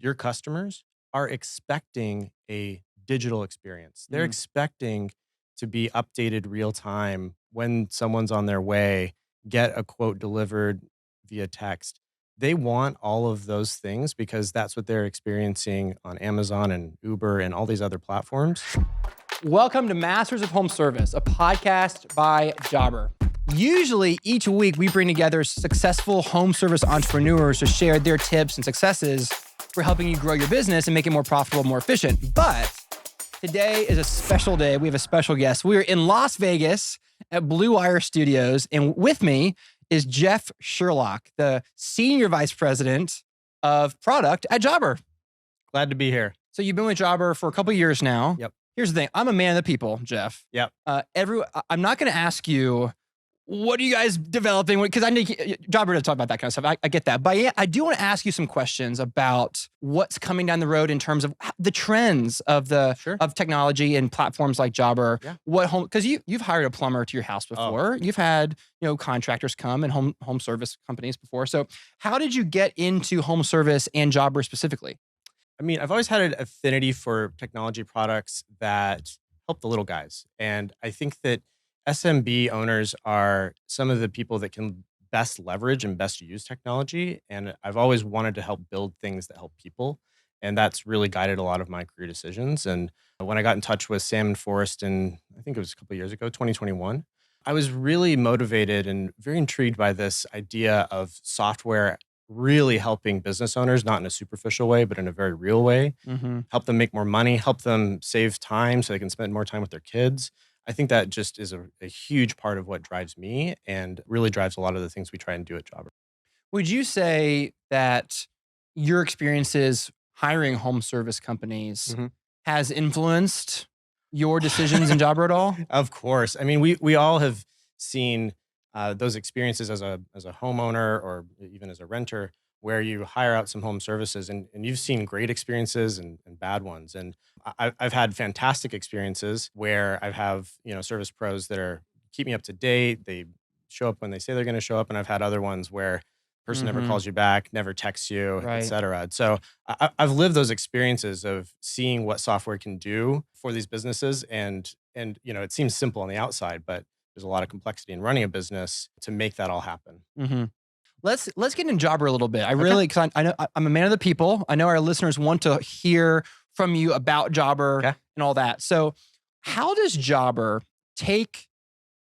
your customers are expecting a digital experience. They're expecting to be updated real time when someone's on their way, get a quote delivered via text. They want all of those things because that's what they're experiencing on Amazon and Uber and all these other platforms. Welcome to Masters of Home Service, a podcast by Jobber. Usually, each week we bring together successful home service entrepreneurs to share their tips and successes for helping you grow your business and make it more profitable, more efficient. But today is a special day. We have a special guest. We are in Las Vegas at Blue Wire Studios, and with me is Jeff Sherlock, the Senior Vice President of Product at Jobber. Glad to be here. So you've been with Jobber for a couple of years now. Yep. Here's the thing. I'm a man of the people, Jeff. Yep. I'm not going to ask you, what are you guys developing? Because I know Jobber doesn't talk about that kind of stuff. I get that. But yeah, I do want to ask you some questions about what's coming down the road in terms of the trends of of technology and platforms like Jobber. Yeah. Because you've hired a plumber to your house before. You've had contractors come and home service companies before. So how did you get into home service and Jobber specifically? I mean, I've always had an affinity for technology products that help the little guys. And I think that SMB owners are some of the people that can best leverage and best use technology. And I've always wanted to help build things that help people. And that's really guided a lot of my career decisions. And when I got in touch with Sam and Forrest in, I think it was a couple of years ago, 2021, I was really motivated and very intrigued by this idea of software really helping business owners, not in a superficial way, but in a very real way, help them make more money, help them save time so they can spend more time with their kids. I think that just is a huge part of what drives me and really drives a lot of the things we try and do at Jobber. Would you say that your experiences hiring home service companies has influenced your decisions in Jobber at all? Of course. I mean, we all have seen those experiences as a homeowner or even as a renter, where you hire out some home services and you've seen great experiences and bad ones. And I've had fantastic experiences where I have, service pros that keep me up to date. They show up when they say they're going to show up. And I've had other ones where the person never calls you back, never texts you, et cetera. So I've lived those experiences of seeing what software can do for these businesses. And it seems simple on the outside, but there's a lot of complexity in running a business to make that all happen. Let's get into Jobber a little bit. Because I know I'm a man of the people. I know our listeners want to hear from you about Jobber and all that. So how does Jobber take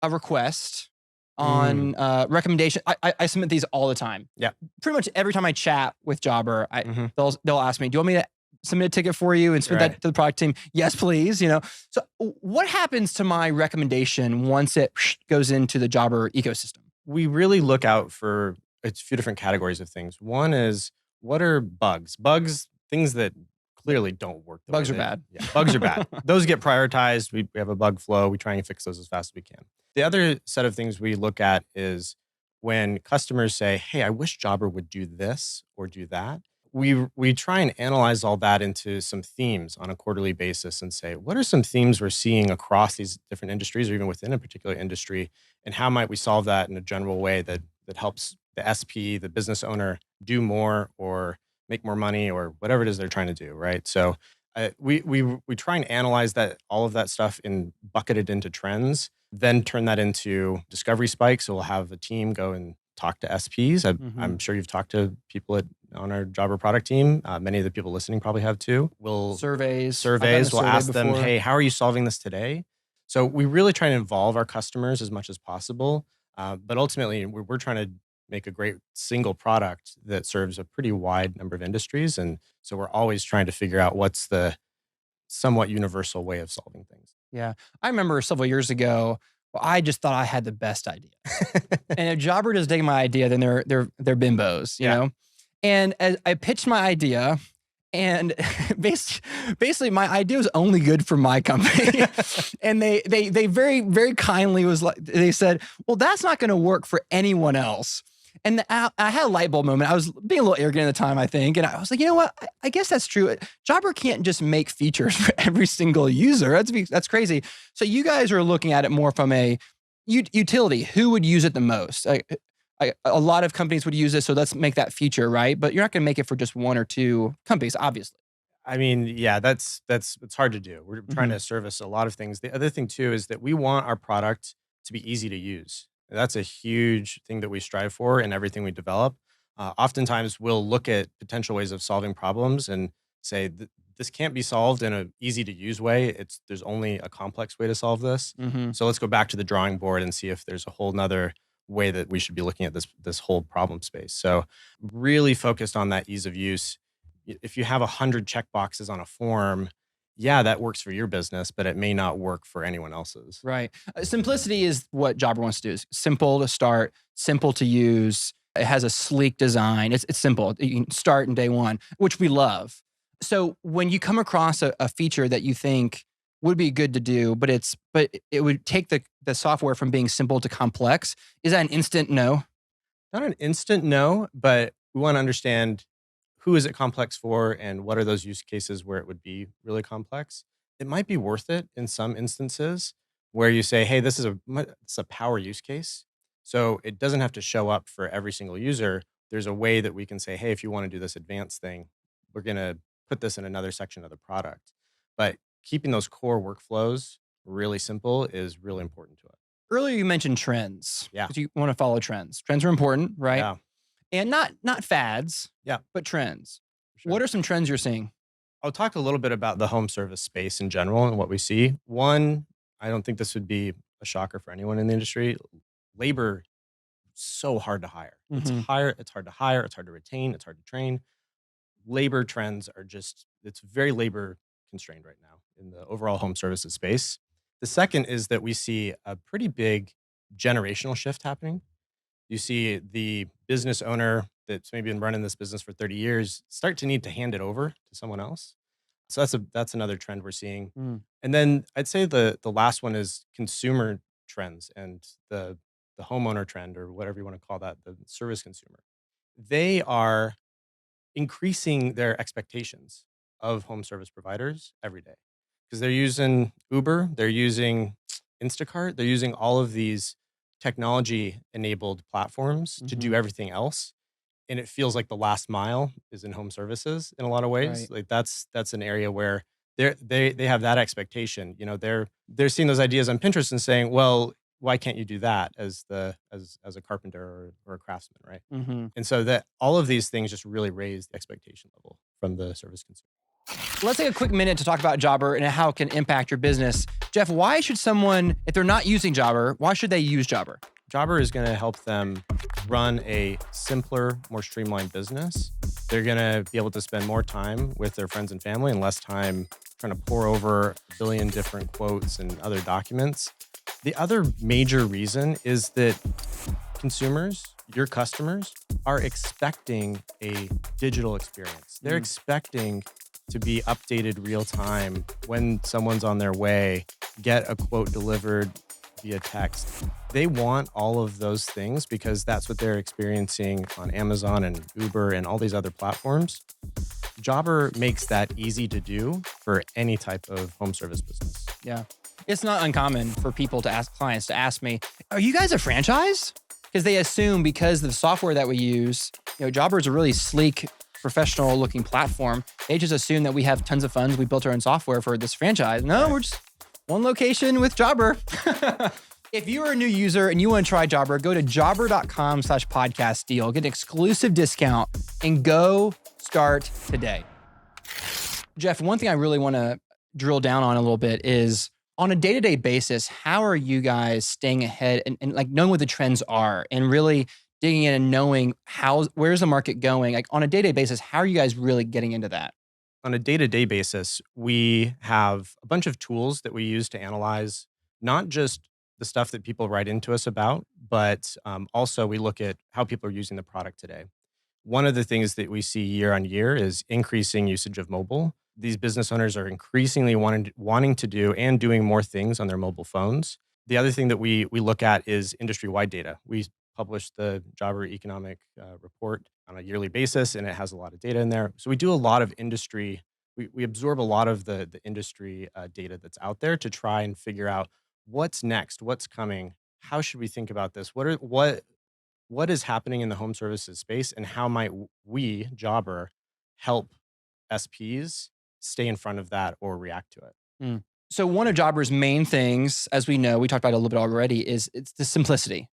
a request on recommendation? I submit these all the time. Yeah. Pretty much every time I chat with Jobber, they'll ask me, do you want me to submit a ticket for you and submit that to the product team? Yes, please. So what happens to my recommendation once it goes into the Jobber ecosystem? We really look out for a few different categories of things. One is, what are bugs? Bugs, things that clearly don't work. Bugs are bad. Yeah, bugs are bad. Those get prioritized. We have a bug flow. We try and fix those as fast as we can. The other set of things we look at is when customers say, hey, I wish Jobber would do this or do that. We try and analyze all that into some themes on a quarterly basis and say, what are some themes we're seeing across these different industries or even within a particular industry? And how might we solve that in a general way that helps the SP, the business owner, do more or make more money or whatever it is they're trying to do, right? So we try and analyze all of that stuff and bucket it into trends, then turn that into discovery spikes. So we'll have a team go and talk to SPs. I'm sure you've talked to people on our Jobber product team. Many of the people listening probably have too. Surveys. We'll ask them, hey, how are you solving this today? So we really try to involve our customers as much as possible. But ultimately, we're trying to make a great single product that serves a pretty wide number of industries. And so we're always trying to figure out what's the somewhat universal way of solving things. Yeah. I remember several years ago, I just thought I had the best idea. And if Jobber doesn't take my idea, then they're bimbos, you know? And as I pitched my idea, and basically my idea was only good for my company. And they very, very kindly they said, well, that's not going to work for anyone else. And I had a light bulb moment. I was being a little arrogant at the time, I think. And I was like, you know what? I guess that's true. Jobber can't just make features for every single user. That's crazy. So you guys are looking at it more from a utility. Who would use it the most? A lot of companies would use this, so let's make that feature, right? But you're not going to make it for just one or two companies, obviously. I mean, yeah, that's it's hard to do. We're trying Hmm. to service a lot of things. The other thing too is that we want our product to be easy to use. That's a huge thing that we strive for in everything we develop. Oftentimes, we'll look at potential ways of solving problems and say this can't be solved in an easy to use way. There's only a complex way to solve this. Hmm. So let's go back to the drawing board and see if there's a whole nother way that we should be looking at this whole problem space. So really focused on that ease of use. If you have 100 check boxes on a form, yeah, that works for your business, but it may not work for anyone else's. Right. Simplicity is what Jobber wants to do. It's simple to start, simple to use. It has a sleek design. It's simple. You can start in day one, which we love. So when you come across a feature that you think would be good to do, but it would take the software from being simple to complex, is that an instant no? Not an instant no, but we want to understand who is it complex for and what are those use cases where it would be really complex. It might be worth it in some instances where you say, hey, it's a power use case. So it doesn't have to show up for every single user. There's a way that we can say, hey, if you want to do this advanced thing, we're going to put this in another section of the product. But keeping those core workflows really simple is really important to us. Earlier you mentioned trends Yeah. because you want to follow trends. Trends are important, right? Yeah. And not fads, Yeah. but trends. Sure. What are some trends you're seeing? I'll talk a little bit about the home service space in general and what we see. One, I don't think this would be a shocker for anyone in the industry. Labor so hard to hire. Hmm. It's hard to hire, it's hard to retain, it's hard to train. Labor trends are just it's very labor constrained right now in the overall home services space. The second is that we see a pretty big generational shift happening. You see the business owner that's maybe been running this business for 30 years start to need to hand it over to someone else. So that's another trend we're seeing. Mm. And then I'd say the last one is consumer trends and the homeowner trend or whatever you want to call that, the service consumer. They are increasing their expectations of home service providers every day because they're using Uber, they're using Instacart, they're using all of these technology enabled platforms to do Mhm. everything else, and it feels like the last mile is in home services in a lot of ways. Right. Like that's an area where they have that expectation. You know, they're seeing those ideas on Pinterest and saying, well, why can't you do that as a carpenter or a craftsman, right? Mhm. And so that all of these things just really raise the expectation level from the service consumer. Let's take a quick minute to talk about Jobber and how it can impact your business. Jeff, why should someone, if they're not using Jobber, why should they use Jobber? Jobber is going to help them run a simpler, more streamlined business. They're going to be able to spend more time with their friends and family and less time trying to pour over a billion different quotes and other documents. The other major reason is that consumers, your customers, are expecting a digital experience. They're Mm. expecting to be updated real time when someone's on their way, get a quote delivered via text. They want all of those things because that's what they're experiencing on Amazon and Uber and all these other platforms. Jobber makes that easy to do for any type of home service business. Yeah. It's not uncommon for people to ask clients to ask me, are you guys a franchise? Because they assume because of the software that we use, Jobber is a really sleek, professional looking platform. They just assume that we have tons of funds. We built our own software for this franchise. No, Right. we're just one location with Jobber. If you're a new user and you want to try Jobber, go to jobber.com/podcast deal, get an exclusive discount and go start today. Jeff, one thing I really want to drill down on a little bit is on a day-to-day basis, how are you guys staying ahead and like knowing what the trends are and really digging in and knowing where's the market going? Like on a day-to-day basis, how are you guys really getting into that? On a day-to-day basis, we have a bunch of tools that we use to analyze not just the stuff that people write into us about, but also we look at how people are using the product today. One of the things that we see year on year is increasing usage of mobile. These business owners are increasingly wanting to do and doing more things on their mobile phones. The other thing that we look at is industry-wide data. We publish the Jobber Economic Report on a yearly basis, and it has a lot of data in there. So we do a lot of industry. We absorb a lot of the industry data that's out there to try and figure out what's next, what's coming, how should we think about this, what what is happening in the home services space and how might we, Jobber, help SPs stay in front of that or react to it? Mm. So one of Jobber's main things, as we know, we talked about it a little bit already, is it's the simplicity.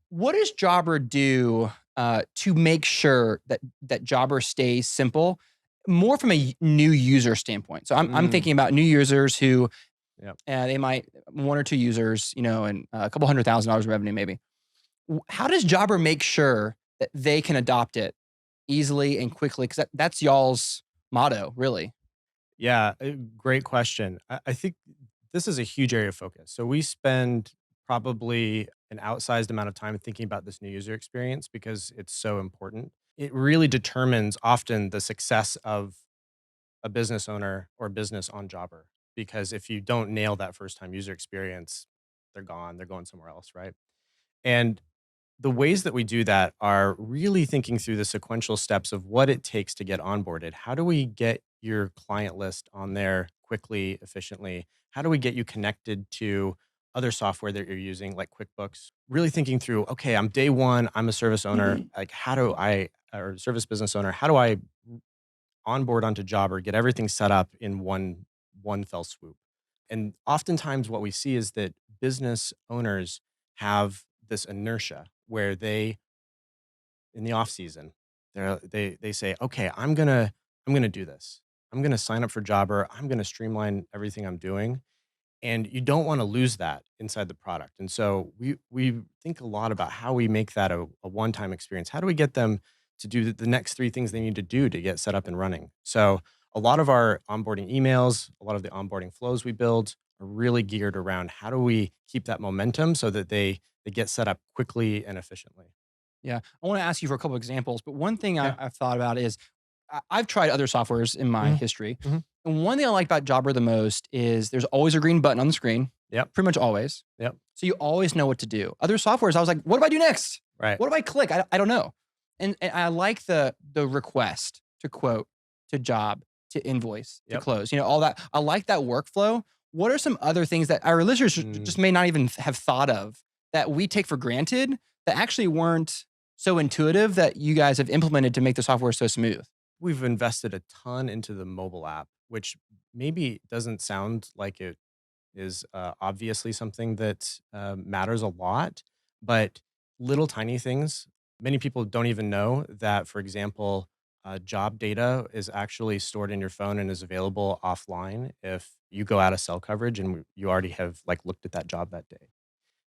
What does Jobber do to make sure that Jobber stays simple, more from a new user standpoint? So I'm Mm, thinking about new users who yep. they might one or two users, and a couple $100,000 revenue maybe. How does Jobber make sure that they can adopt it easily and quickly? Because that's y'all's motto, really. Yeah, great question. I think this is a huge area of focus. So we spend probably an outsized amount of time thinking about this new user experience because it's so important. It really determines often the success of a business owner or business on Jobber. Because if you don't nail that first time user experience, they're gone. They're going somewhere else, right? And the ways that we do that are really thinking through the sequential steps of what it takes to get onboarded. How do we get your client list on there quickly, efficiently? How do we get you connected to other software that you're using, like QuickBooks? Really thinking through, okay, I'm day one, I'm a service owner. Like, how do I, or service business owner, how do I onboard onto Jobber, get everything set up in one fell swoop? And oftentimes what we see is that business owners have this inertia where they in the off season they say, okay, I'm gonna do this. I'm gonna sign up for Jobber. I'm gonna streamline everything I'm doing, and you don't want to lose that inside the product. And so we think a lot about how we make that a one time experience. How do we get them to do the next three things they need to do to get set up and running? So a lot of our onboarding emails, a lot of the onboarding flows we build are really geared around how do we keep that momentum so that they get set up quickly and efficiently. Yeah, I want to ask you for a couple examples, but one thing Yeah. I've thought about is I've tried other softwares in my Mhm. history, Mhm. and one thing I like about Jobber the most is there's always a green button on the screen, Yep. pretty much always. Yep. So you always know what to do. Other softwares, I was like, what do I do next? Right. What do I click? I don't know. And I like the request to quote, to job, to invoice, to Yep. close. All that. I like that workflow. What are some other things that our listeners Mm. just may not even have thought of that we take for granted that actually weren't so intuitive that you guys have implemented to make the software so smooth? We've invested a ton into the mobile app, which maybe doesn't sound like it is obviously something that matters a lot, but little tiny things. Many people don't even know that, for example, job data is actually stored in your phone and is available offline if you go out of cell coverage and you already have like looked at that job that day.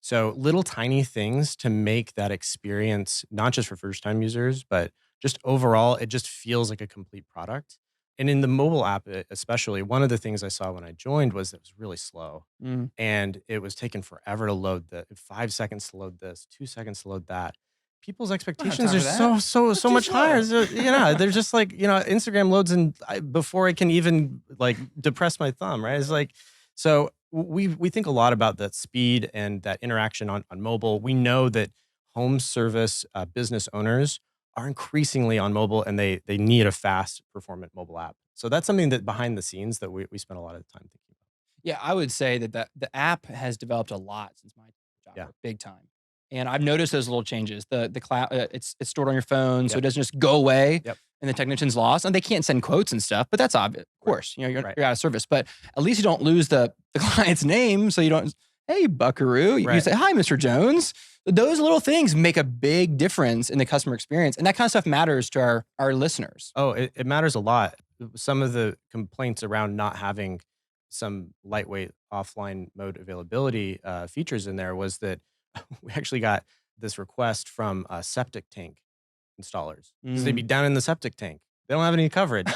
So little tiny things to make that experience, not just for first time users, but just overall, it just feels like a complete product. And in the mobile app, especially, one of the things I saw when I joined was that it was really slow Mm. and it was taking forever to load 5 seconds to load this, 2 seconds to load that. People's I don't have expectations time are for that. That's so too much higher. slow. So, they're just like, Instagram loads and before I can even like depress my thumb, right? It's like, so we think a lot about that speed and that interaction on mobile. We know that home service business owners are increasingly on mobile and they need a fast performant mobile app. So that's something that behind the scenes that we spend a lot of time thinking about. Yeah, I would say that the app has developed a lot since my Yeah. Jobber, big time. And I've noticed those little changes. The cloud, it's stored on your phone, so Yep. it doesn't just go away Yep. and the technician's lost. And they can't send quotes and stuff, but that's obvious. Of Right. course, you're, Right. you're out of service. But at least you don't lose the client's name, so you don't. Hey, Buckaroo. You Right. say, hi, Mr. Jones. Those little things make a big difference in the customer experience. And that kind of stuff matters to our listeners. Oh, it matters a lot. Some of the complaints around not having some lightweight offline mode availability features in there was that we actually got this request from septic tank installers because they'd be Mm. down in the septic tank. They don't have any coverage.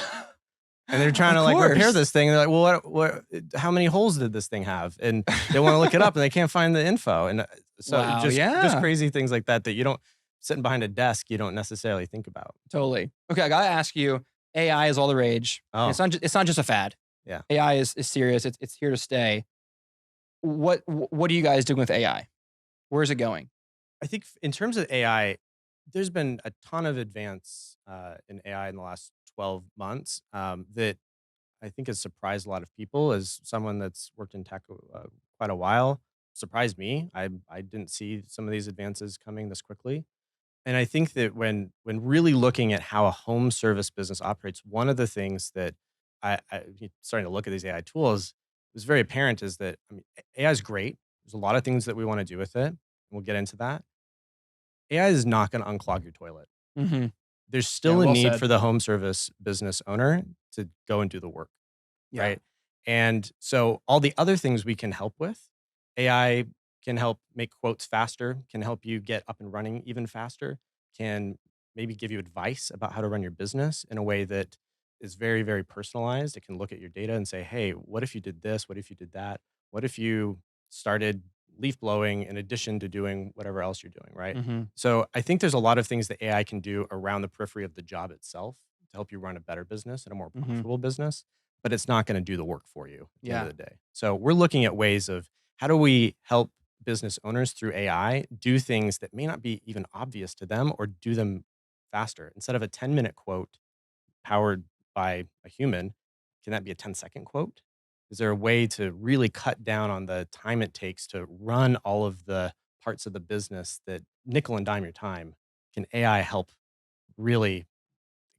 And they're trying Of to like repair course. this thing. And they're like, well, how many holes did this thing have? And they want to look it up and they can't find the info. And so Wow. just Yeah. crazy things like that you don't sitting behind a desk, you don't necessarily think about. Totally. Okay, I gotta ask you. AI is all the rage. And Oh, it's not just a fad. yeah. AI is serious. It's here to stay. What are you guys doing with AI? Where is it going? I think in terms of AI, there's been a ton of advance in AI in the last 12 months that I think has surprised a lot of people. As someone that's worked in tech quite a while, surprised me. I didn't see some of these advances coming this quickly. And I think that when really looking at how a home service business operates, one of the things that starting to look at these AI tools is very apparent is that I mean AI is great. There's a lot of things that we want to do with it. We'll get into that. AI is not going to unclog your toilet. Hmm. There's Yeah, still a well need said. for the home service business owner to go and do the work, Yeah. right? And so all the other things we can help with, AI can help make quotes faster, can help you get up and running even faster, can maybe give you advice about how to run your business in a way that is very, very personalized. It can look at your data and say, hey, what if you did this? What if you did that? What if you started leaf blowing in addition to doing whatever else you're doing, right? Hmm. So I think there's a lot of things that AI can do around the periphery of the job itself to help you run a better business and a more Hmm. profitable business, but it's not going to do the work for you at the end of Yeah. the day. So we're looking at ways of how do we help business owners through AI do things that may not be even obvious to them or do them faster. Instead of a 10-minute quote powered by a human, can that be a 10-second quote? Is there a way to really cut down on the time it takes to run all of the parts of the business that nickel and dime your time? Can AI help really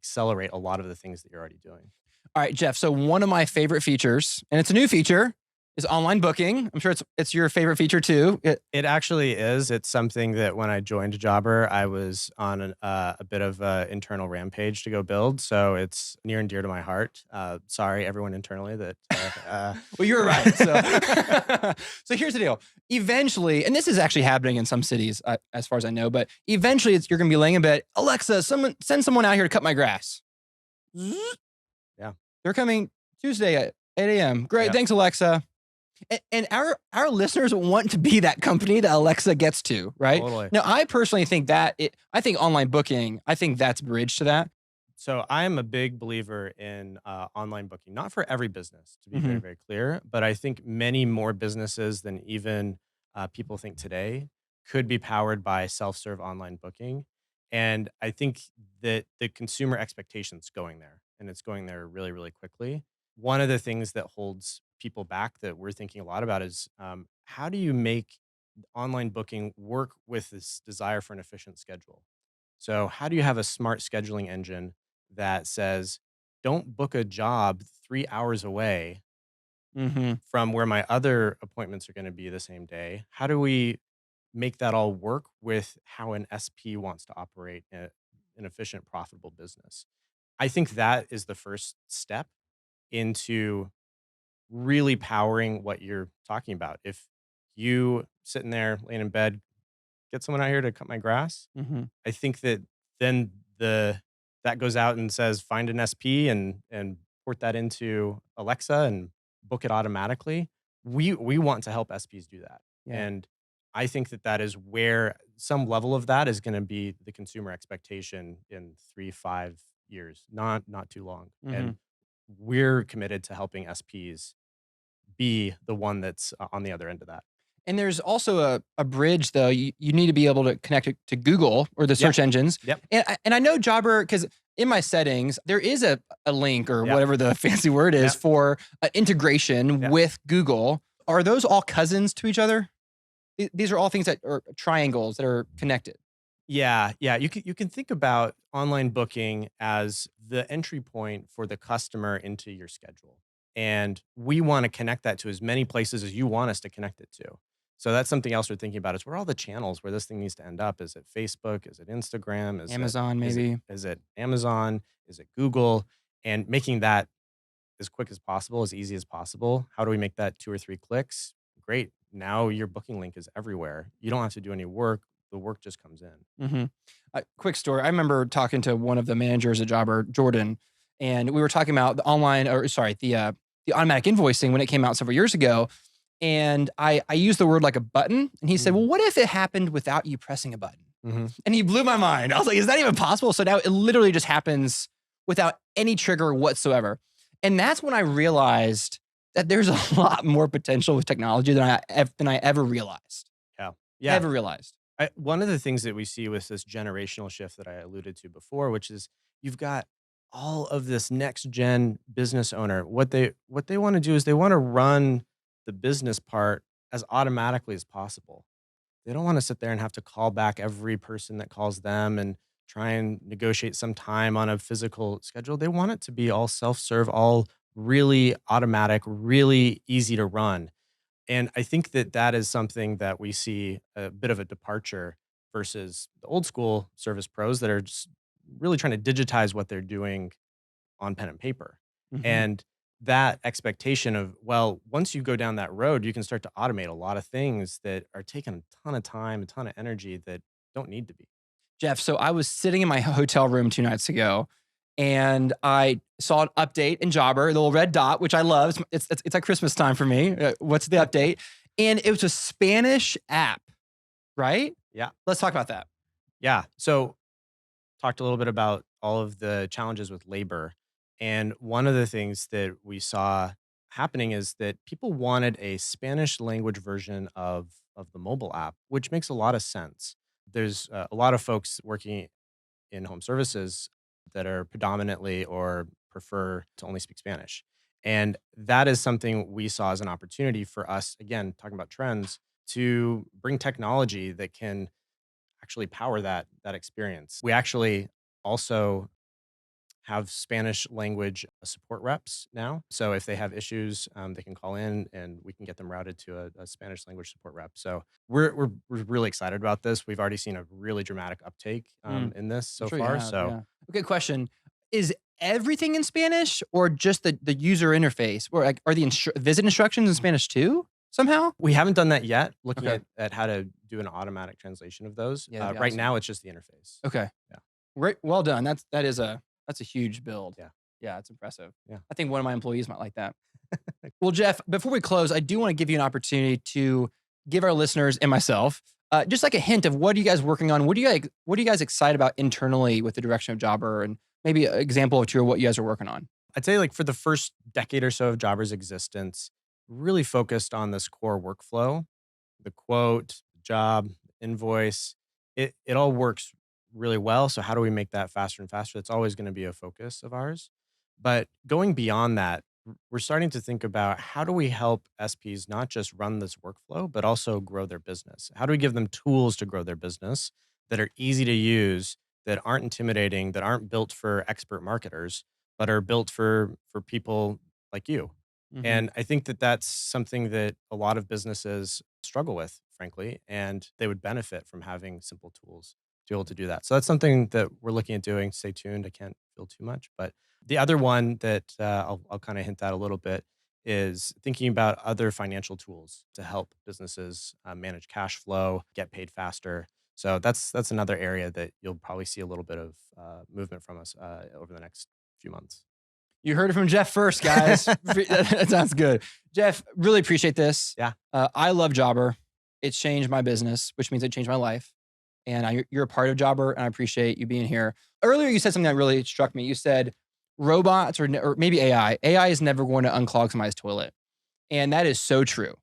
accelerate a lot of the things that you're already doing? All right, Jeff. So one of my favorite features, and it's a new feature, is online booking. I'm sure it's your favorite feature too. It actually is. It's something that when I joined Jobber, I was on a bit of an internal rampage to go build. So it's near and dear to my heart. Sorry, everyone internally that. Well, you were right. So, so here's the deal. Eventually, and this is actually happening in some cities, as far as I know, but eventually, you're going to be laying in bed. Alexa, send someone out here to cut my grass. Zzz. Yeah. They're coming Tuesday at 8 a.m. Great, Yep. thanks, Alexa. And our listeners want to be that company that Alexa gets to, right? Totally. Now, I personally think I think online booking, I think that's bridge to that. So I am a big believer in online booking, not for every business, to be very, Hmm. very clear, but I think many more businesses than even people think today could be powered by self-serve online booking. And I think that the consumer expectations going there, and it's going there really, really quickly. One of the things that holds people back that we're thinking a lot about is how do you make online booking work with this desire for an efficient schedule? So, how do you have a smart scheduling engine that says, don't book a job 3 hours away Hmm. from where my other appointments are going to be the same day? How do we make that all work with how an SP wants to operate an efficient, profitable business? I think that is the first step into really powering what you're talking about. If you sitting there laying in bed, get someone out here to cut my grass, Hmm. I think that then that goes out and says, "Find an SP and port that into Alexa and book it automatically." We want to help SPs do that, Yeah. and I think that that is where some level of that is gonna be the consumer expectation in 3, 5 years, not too long, and Hmm. we're committed to helping SPs be the one that's on the other end of that. And there's also a bridge though. You need to be able to connect it to Google or the Yep, search engines. yep, And I know Jobber because in my settings there is a link or yep, whatever the fancy word is yep, for integration yep. with Google. Are those all cousins to each other? These are all things that are triangles that are connected. Yeah, yeah. You can think about online booking as the entry point for the customer into your schedule. And we want to connect that to as many places as you want us to connect it to. So that's something else we're thinking about is where all the channels where this thing needs to end up. Is it Facebook? Is it Instagram? Amazon Is it maybe. is it Amazon? Is it Google? And making that as quick as possible, as easy as possible. How do we make that 2 or 3 clicks? Great. Now your booking link is everywhere. You don't have to do any work. The work just comes in. Hmm. Quick story. I remember talking to one of the managers at Jobber, Jordan, and we were talking about the online, or sorry, the automatic invoicing when it came out several years ago. And I used the word like a button, and he said, "Well, Mhm. what if it happened without you pressing a button?" Mhm. And he blew my mind. I was like, "Is that even possible?" So now it literally just happens without any trigger whatsoever. And that's when I realized that there's a lot more potential with technology than I ever realized. Yeah. Yeah. Ever realized. One of the things that we see with this generational shift that I alluded to before, which is you've got all of this next gen business owner. What they want to do is they want to run the business part as automatically as possible. They don't want to sit there and have to call back every person that calls them and try and negotiate some time on a physical schedule. They want it to be all self-serve, all really automatic, really easy to run. And I think that that is something that we see a bit of a departure versus the old school service pros that are just really trying to digitize what they're doing on pen and paper. Mhm. And that expectation of, well, once you go down that road, you can start to automate a lot of things that are taking a ton of time, a ton of energy that don't need to be. Jeff, so I was sitting in my hotel room 2 nights ago, and I saw an update in Jobber, the little red dot, which I love. It's like Christmas time for me. What's the update? And it was a Spanish app, right? Yeah. Let's talk about that. Yeah. So talked a little bit about all of the challenges with labor. And one of the things that we saw happening is that people wanted a Spanish language version of the mobile app, which makes a lot of sense. There's a lot of folks working in home services that are predominantly or prefer to only speak Spanish. And that is something we saw as an opportunity for us, again, talking about trends, to bring technology that can actually power that experience. We actually also have Spanish language support reps now. So if they have issues, they can call in and we can get them routed to a Spanish language support rep. So we're really excited about this. We've already seen a really dramatic uptake Mm, in this I'm so sure you far. have, So yeah. Okay, question. Is everything in Spanish or just the user interface? Or like, are the visit instructions in Spanish too, somehow? we haven't done that yet, looking Okay. at how to do an automatic translation of those. Yeah, that'd be Right awesome. now, it's just the interface. Okay. Yeah. Great. Well done. That's a huge build. Yeah. Yeah, it's impressive. Yeah. I think one of my employees might like that. Well, Jeff, before we close, I do want to give you an opportunity to give our listeners and myself just like a hint of what are you guys working on? What are you guys excited about internally with the direction of Jobber, and maybe an example or two of what you guys are working on? I'd say like for the first decade or so of Jobber's existence, really focused on this core workflow, the quote, job, invoice. It all works really well. So how do we make that faster and faster? That's always going to be a focus of ours. But going beyond that, we're starting to think about how do we help SPs not just run this workflow, but also grow their business? How do we give them tools to grow their business that are easy to use, that aren't intimidating, that aren't built for expert marketers, but are built for people like you? Hmm. And I think that that's something that a lot of businesses struggle with, frankly, and they would benefit from having simple tools to be able to do that. So that's something that we're looking at doing. Stay tuned. I can't feel too much, but the other one that I'll kind of hint at a little bit is thinking about other financial tools to help businesses manage cash flow, get paid faster. So that's another area that you'll probably see a little bit of movement from us over the next few months. You heard it from Jeff first, guys. That sounds good. Jeff, really appreciate this. Yeah. I love Jobber. It's changed my business, which means it changed my life. And you're a part of Jobber, and I appreciate you being here. Earlier, you said something that really struck me. You said robots or maybe AI. AI is never going to unclog somebody's toilet. And that is so true.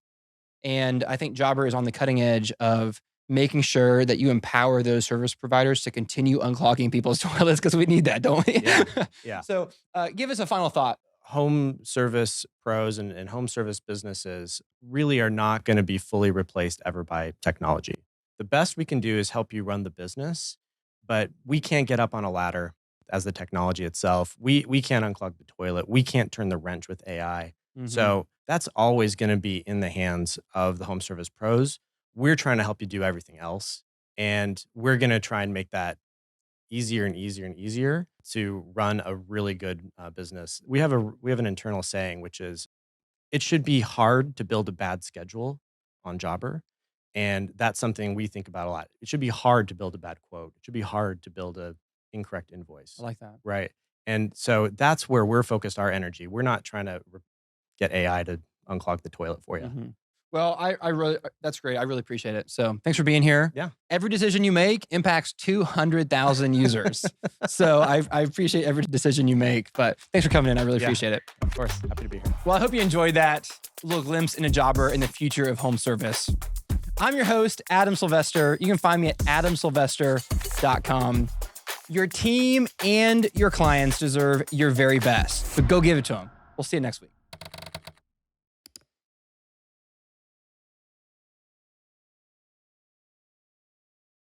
And I think Jobber is on the cutting edge of making sure that you empower those service providers to continue unclogging people's toilets because we need that, don't we? Yeah. Yeah. So give us a final thought. Home service pros and home service businesses really are not going to be fully replaced ever by technology. The best we can do is help you run the business, but we can't get up on a ladder as the technology itself. We can't unclog the toilet. We can't turn the wrench with AI. Mhm. So that's always going to be in the hands of the home service pros. We're trying to help you do everything else. And we're going to try and make that easier and easier and easier to run a really good business. We have an internal saying, which is it should be hard to build a bad schedule on Jobber, and that's something we think about a lot. It should be hard to build a bad quote. It should be hard to build a incorrect I invoice, like that. right? And so that's where we're focused our energy. We're not trying to get AI to unclog the toilet for you. Mhm. Well, I really, that's great. I really appreciate it. So thanks for being here. Yeah, Every decision you make impacts 200,000 users. So I appreciate every decision you make, but thanks for coming in. I really Yeah. appreciate it. of course. Happy to be here. Well, I hope you enjoyed that little glimpse into Jobber and the future of home service. I'm your host, Adam Sylvester. You can find me at adamsylvester.com. Your team and your clients deserve your very best. So go give it to them. We'll see you next week.